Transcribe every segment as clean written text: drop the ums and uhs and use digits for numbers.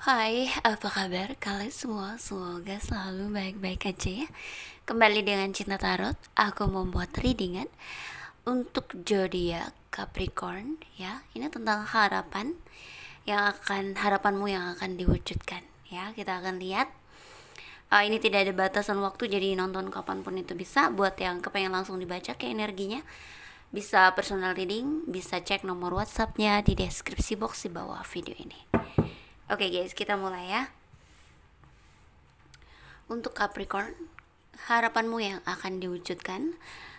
Hai, apa kabar kalian semua? Semoga selalu baik-baik aja ya. Kembali dengan Cinta Tarot, aku membuat readingan untuk zodiak Capricorn ya. Ini tentang harapanmu yang akan diwujudkan ya. Kita akan lihat. Ini tidak ada batasan waktu, jadi nonton kapanpun itu bisa. Buat yang kepengen langsung dibaca ke energinya, bisa personal reading, bisa cek nomor WhatsAppnya di deskripsi box di bawah video ini. Oke guys, kita mulai ya. Untuk Capricorn, harapanmu yang akan diwujudkan.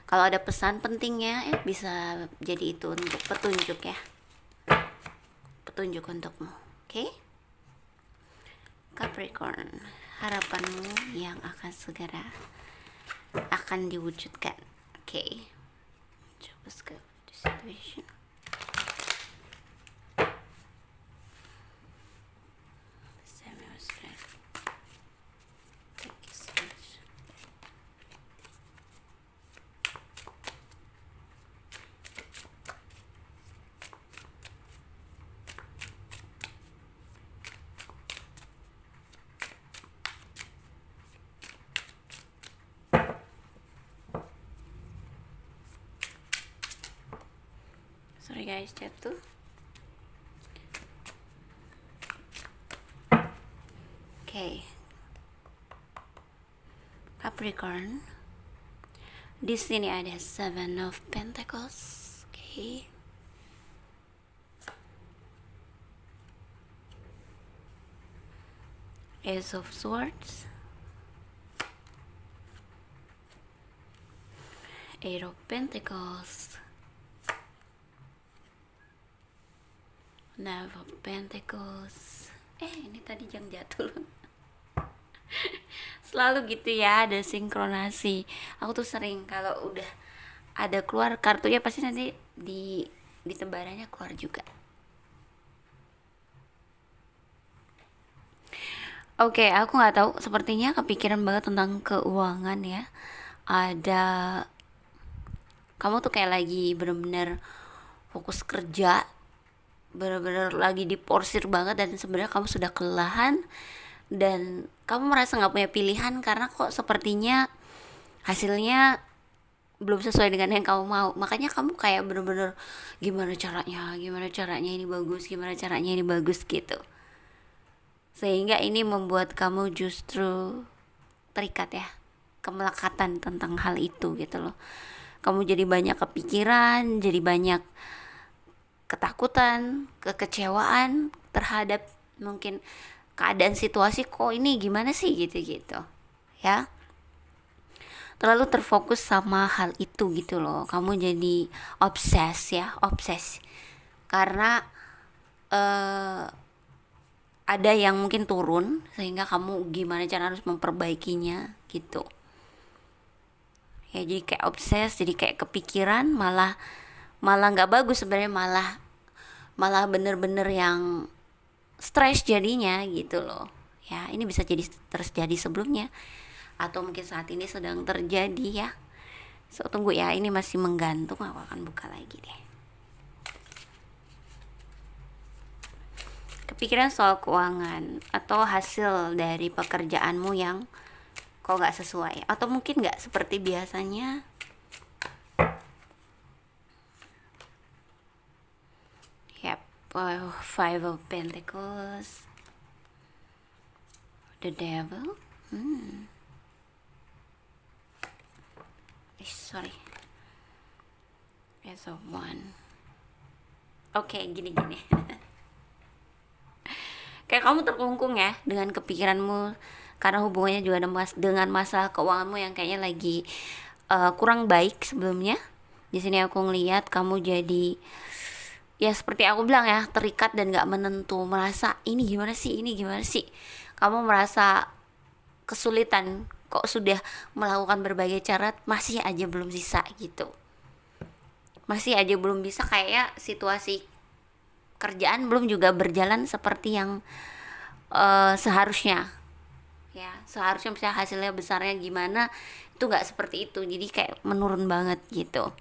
Kalau ada pesan pentingnya bisa jadi itu untuk petunjuk ya. Petunjuk untukmu. Oke? Capricorn, harapanmu yang akan segera akan diwujudkan. Oke. Coba skip the situation. Sorry guys, jatuh. Oke. Capricorn. Di sini ada Seven of Pentacles. Oke. Ace of Swords. Eight of Pentacles. Knight of Pentacles. Ini tadi jam jatuh loh. Selalu gitu ya, ada sinkronasi. Aku tuh sering kalau udah ada keluar kartunya pasti nanti di tebarannya keluar juga. Oke, aku nggak tahu. Sepertinya kepikiran banget tentang keuangan ya. Ada kamu tuh kayak lagi bener-bener fokus kerja, bener-bener lagi diporsir banget, dan sebenarnya kamu sudah kelelahan dan kamu merasa nggak punya pilihan karena kok sepertinya hasilnya belum sesuai dengan yang kamu mau. Makanya kamu kayak bener-bener gimana caranya ini bagus, gimana caranya ini bagus gitu. Sehingga ini membuat kamu justru terikat ya, kemelekatan tentang hal itu gitu loh. Kamu jadi banyak kepikiran, jadi banyak ketakutan, kekecewaan terhadap mungkin keadaan situasi, kok ini gimana sih gitu-gitu ya. Terlalu terfokus sama hal itu gitu loh. Kamu jadi obses karena ada yang mungkin turun sehingga kamu gimana cara harus memperbaikinya gitu ya. Jadi kayak obses, jadi kayak kepikiran, malah nggak bagus sebenarnya, malah bener-bener yang stres jadinya gitu loh ya. Ini bisa jadi terjadi sebelumnya atau mungkin saat ini sedang terjadi ya. So tunggu ya, ini masih menggantung, aku akan buka lagi deh. Kepikiran soal keuangan atau hasil dari pekerjaanmu yang kok nggak sesuai atau mungkin nggak seperti biasanya. Yep, Five of Pentacles, the Devil. Sorry, Ace of One. Oke, gini kayak kamu terkungkung ya dengan kepikiranmu karena hubungannya juga dengan masalah keuanganmu yang kayaknya lagi kurang baik sebelumnya. Di sini aku ngelihat kamu jadi ya seperti aku bilang ya, terikat dan nggak menentu, merasa ini gimana sih. Kamu merasa kesulitan, kok sudah melakukan berbagai cara masih aja belum bisa gitu, masih aja belum bisa, kayak situasi kerjaan belum juga berjalan seperti yang seharusnya ya. Seharusnya misalnya hasilnya besarnya gimana, itu nggak seperti itu, jadi kayak menurun banget gitu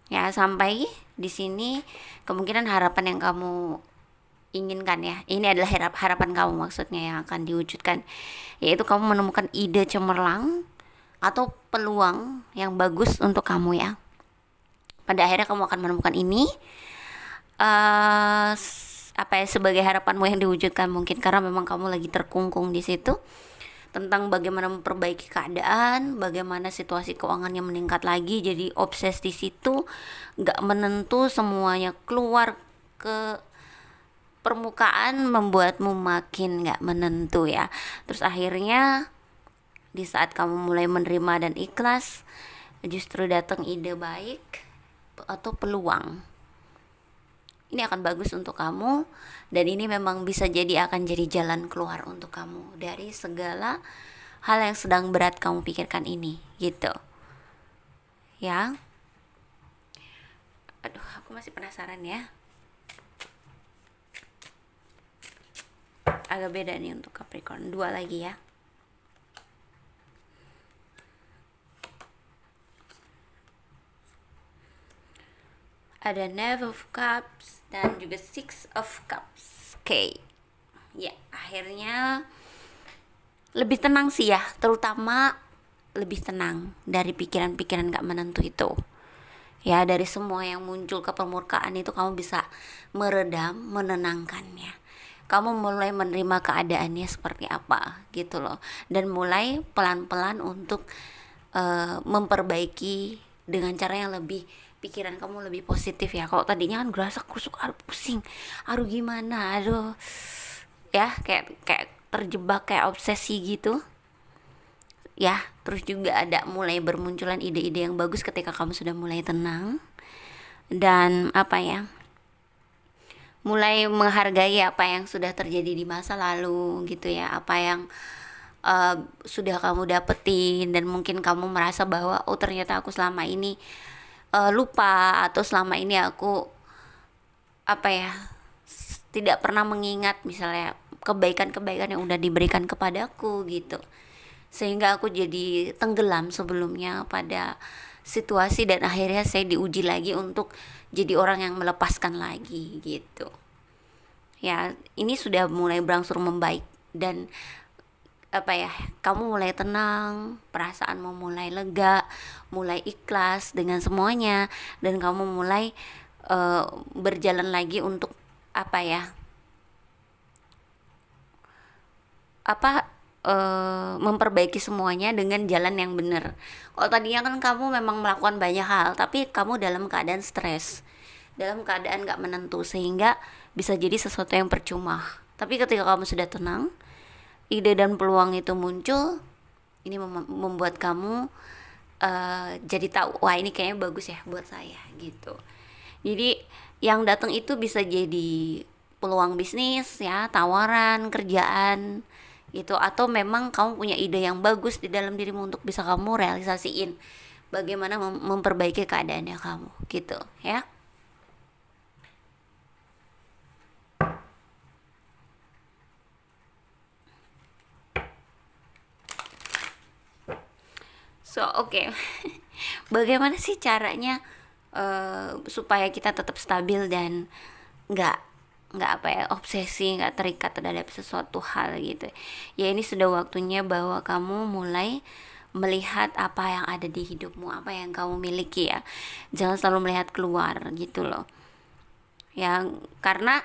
ya. Sampai di sini kemungkinan harapan yang kamu inginkan ya. Ini adalah harapan kamu maksudnya yang akan diwujudkan, yaitu kamu menemukan ide cemerlang atau peluang yang bagus untuk kamu ya. Pada akhirnya kamu akan menemukan ini, apa ya, sebagai harapanmu yang diwujudkan mungkin karena memang kamu lagi terkungkung di situ tentang bagaimana memperbaiki keadaan, bagaimana situasi keuangannya meningkat lagi, jadi obses di situ, nggak menentu, semuanya keluar ke permukaan membuatmu makin nggak menentu ya. Terus akhirnya di saat kamu mulai menerima dan ikhlas, justru datang ide baik atau peluang. Ini akan bagus untuk kamu, dan ini memang bisa jadi akan jadi jalan keluar untuk kamu dari segala hal yang sedang berat kamu pikirkan ini, gitu ya. Aduh, aku masih penasaran ya. Agak beda nih untuk Capricorn. 2 lagi ya. Ada Knave of Cups dan juga Six of Cups. Oke. Ya, akhirnya lebih tenang sih ya, terutama lebih tenang dari pikiran-pikiran gak menentu itu. Ya, dari semua yang muncul ke permukaan itu kamu bisa meredam, menenangkannya. Kamu mulai menerima keadaannya seperti apa gitu loh, dan mulai pelan-pelan untuk memperbaiki dengan cara yang lebih, pikiran kamu lebih positif ya. Kalau tadinya kan gerasak kusuk, aduh pusing, aduh gimana, aduh ya, kayak terjebak, kayak obsesi gitu ya. Terus juga ada mulai bermunculan ide-ide yang bagus ketika kamu sudah mulai tenang dan apa ya, mulai menghargai apa yang sudah terjadi di masa lalu gitu ya, apa yang sudah kamu dapetin, dan mungkin kamu merasa bahwa oh ternyata aku selama ini lupa, atau selama ini aku apa ya, tidak pernah mengingat misalnya kebaikan-kebaikan yang udah diberikan kepadaku gitu, sehingga aku jadi tenggelam sebelumnya pada situasi, dan akhirnya saya diuji lagi untuk jadi orang yang melepaskan lagi gitu ya. Ini sudah mulai berangsur membaik, dan apa ya, kamu mulai tenang, perasaanmu mulai lega, mulai ikhlas dengan semuanya, dan kamu mulai berjalan lagi untuk apa ya, apa memperbaiki semuanya dengan jalan yang benar. Kalau tadinya kan kamu memang melakukan banyak hal, tapi kamu dalam keadaan stres, dalam keadaan gak menentu, sehingga bisa jadi sesuatu yang percuma. Tapi ketika kamu sudah tenang, ide dan peluang itu muncul, ini membuat kamu jadi tahu, wah ini kayaknya bagus ya buat saya gitu. Jadi yang datang itu bisa jadi peluang bisnis ya, tawaran kerjaan gitu, atau memang kamu punya ide yang bagus di dalam dirimu untuk bisa kamu realisasiin bagaimana memperbaiki keadaannya kamu gitu ya. So oke. Bagaimana sih caranya supaya kita tetap stabil dan nggak apa ya, obsesi, nggak terikat terhadap sesuatu hal gitu ya. Ini sudah waktunya bahwa kamu mulai melihat apa yang ada di hidupmu, apa yang kamu miliki ya. Jangan selalu melihat keluar gitu loh ya, karena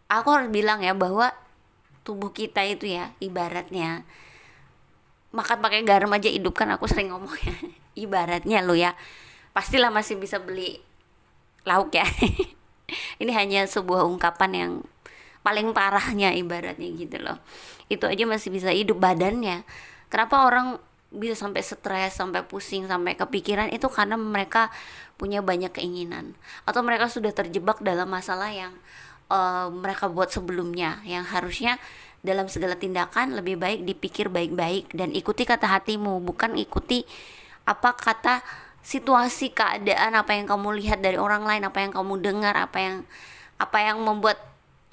aku harus bilang ya bahwa tubuh kita itu ya ibaratnya makan pakai garam aja hidup, kan aku sering ngomong ya. Ibaratnya lo ya, pastilah masih bisa beli lauk ya. Ini hanya sebuah ungkapan yang paling parahnya ibaratnya gitu loh. Itu aja masih bisa hidup badannya. Kenapa orang bisa sampai stres, sampai pusing, sampai kepikiran, itu karena mereka punya banyak keinginan, atau mereka sudah terjebak dalam masalah yang mereka buat sebelumnya, yang harusnya dalam segala tindakan lebih baik dipikir baik-baik dan ikuti kata hatimu, bukan ikuti apa kata situasi, keadaan, apa yang kamu lihat dari orang lain, apa yang kamu dengar, apa yang membuat,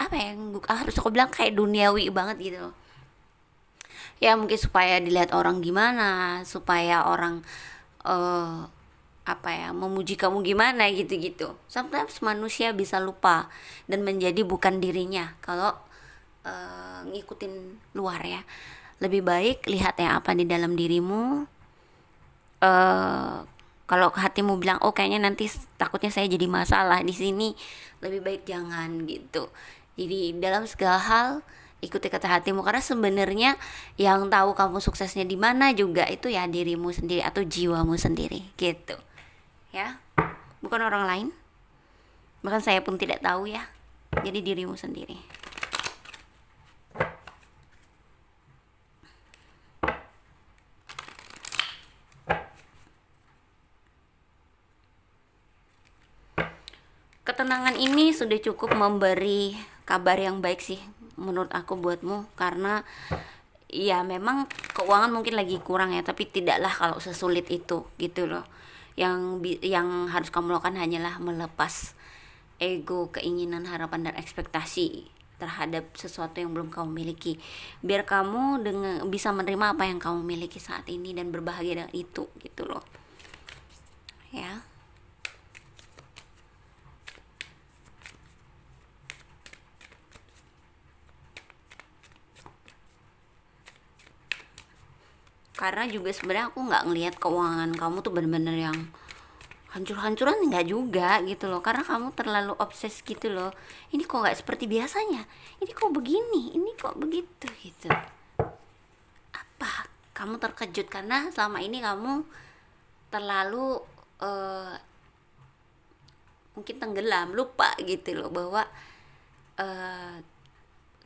apa yang harus aku bilang kayak duniawi banget gitu ya. Mungkin supaya dilihat orang gimana, supaya orang memuji kamu gimana gitu-gitu. Sometimes manusia bisa lupa dan menjadi bukan dirinya kalau ngikutin luar ya. Lebih baik lihat ya apa di dalam dirimu. Kalau hatimu bilang oh kayaknya nanti takutnya saya jadi masalah di sini, lebih baik jangan gitu. Jadi dalam segala hal ikuti kata hatimu, karena sebenarnya yang tahu kamu suksesnya di mana juga itu ya dirimu sendiri atau jiwamu sendiri gitu ya, bukan orang lain, bahkan saya pun tidak tahu ya. Jadi dirimu sendiri. Ketenangan ini sudah cukup memberi kabar yang baik sih menurut aku buatmu, karena ya memang keuangan mungkin lagi kurang ya, tapi tidaklah kalau sesulit itu gitu loh. Yang harus kamu lakukan hanyalah melepas ego, keinginan, harapan dan ekspektasi terhadap sesuatu yang belum kamu miliki, biar kamu bisa menerima apa yang kamu miliki saat ini dan berbahagia dengan itu gitu loh ya. Karena juga sebenarnya aku nggak ngelihat keuangan kamu tuh bener-bener yang hancur-hancuran, nggak juga gitu loh, karena kamu terlalu obses gitu loh. Ini kok nggak seperti biasanya, ini kok begini, ini kok begitu gitu. Apa kamu terkejut karena selama ini kamu terlalu mungkin tenggelam, lupa gitu loh bahwa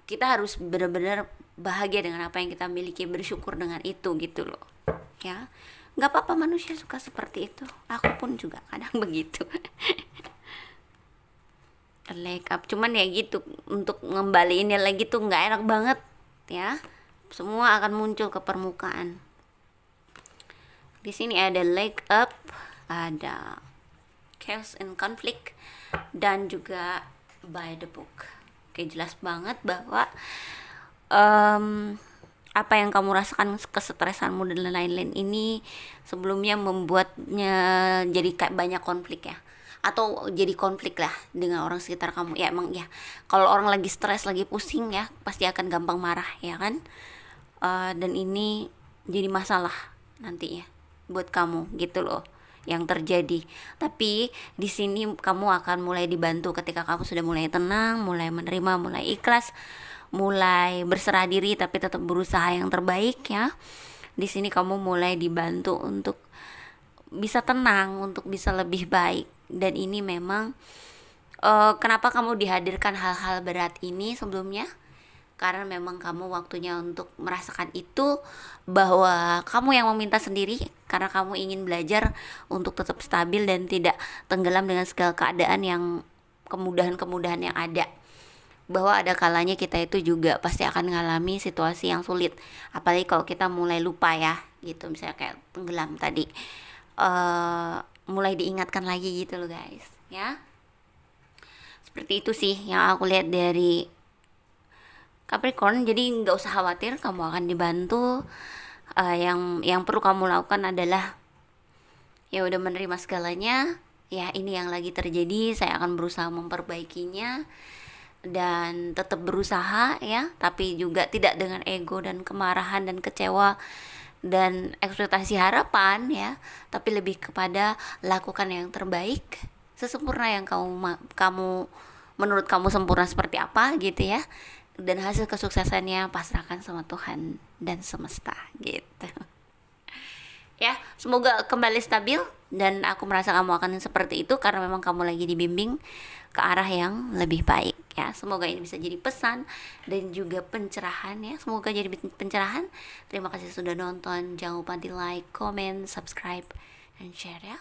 kita harus benar-benar bahagia dengan apa yang kita miliki, bersyukur dengan itu gitu loh ya. Nggak apa-apa, manusia suka seperti itu, aku pun juga kadang begitu. Like up, cuman ya gitu, untuk ngembaliinnya lagi tuh nggak enak banget ya. Semua akan muncul ke permukaan. Di sini ada leg up, ada chaos and conflict, dan juga by the book. Oke, jelas banget bahwa apa yang kamu rasakan, kesetresanmu dan lain-lain ini sebelumnya membuatnya jadi kayak banyak konflik ya, atau jadi konflik lah dengan orang sekitar kamu ya. Emang ya kalau orang lagi stres, lagi pusing ya, pasti akan gampang marah ya kan. Dan ini jadi masalah nanti ya buat kamu gitu loh yang terjadi. Tapi di sini kamu akan mulai dibantu ketika kamu sudah mulai tenang, mulai menerima, mulai ikhlas, mulai berserah diri tapi tetap berusaha yang terbaik ya. Di sini kamu mulai dibantu untuk bisa tenang, untuk bisa lebih baik. Dan ini memang kenapa kamu dihadirkan hal-hal berat ini sebelumnya, karena memang kamu waktunya untuk merasakan itu, bahwa kamu yang meminta sendiri karena kamu ingin belajar untuk tetap stabil dan tidak tenggelam dengan segala keadaan yang kemudahan-kemudahan yang ada. Bahwa ada kalanya kita itu juga pasti akan mengalami situasi yang sulit, apalagi kalau kita mulai lupa ya gitu, misalnya kayak tenggelam tadi, mulai diingatkan lagi gitu loh guys ya. Seperti itu sih yang aku lihat dari Capricorn. Jadi nggak usah khawatir, kamu akan dibantu. Yang perlu kamu lakukan adalah ya udah menerima segalanya ya, ini yang lagi terjadi, saya akan berusaha memperbaikinya dan tetap berusaha ya, tapi juga tidak dengan ego dan kemarahan dan kecewa dan ekspektasi harapan ya, tapi lebih kepada lakukan yang terbaik sesempurna yang kamu menurut kamu sempurna seperti apa gitu ya. Dan hasil kesuksesannya pasrahkan sama Tuhan dan semesta gitu ya. Semoga kembali stabil, dan aku merasa kamu akan seperti itu karena memang kamu lagi dibimbing ke arah yang lebih baik ya. Semoga ini bisa jadi pesan dan juga pencerahan ya. Semoga jadi pencerahan. Terima kasih sudah nonton. Jangan lupa di like, comment, subscribe, dan share ya.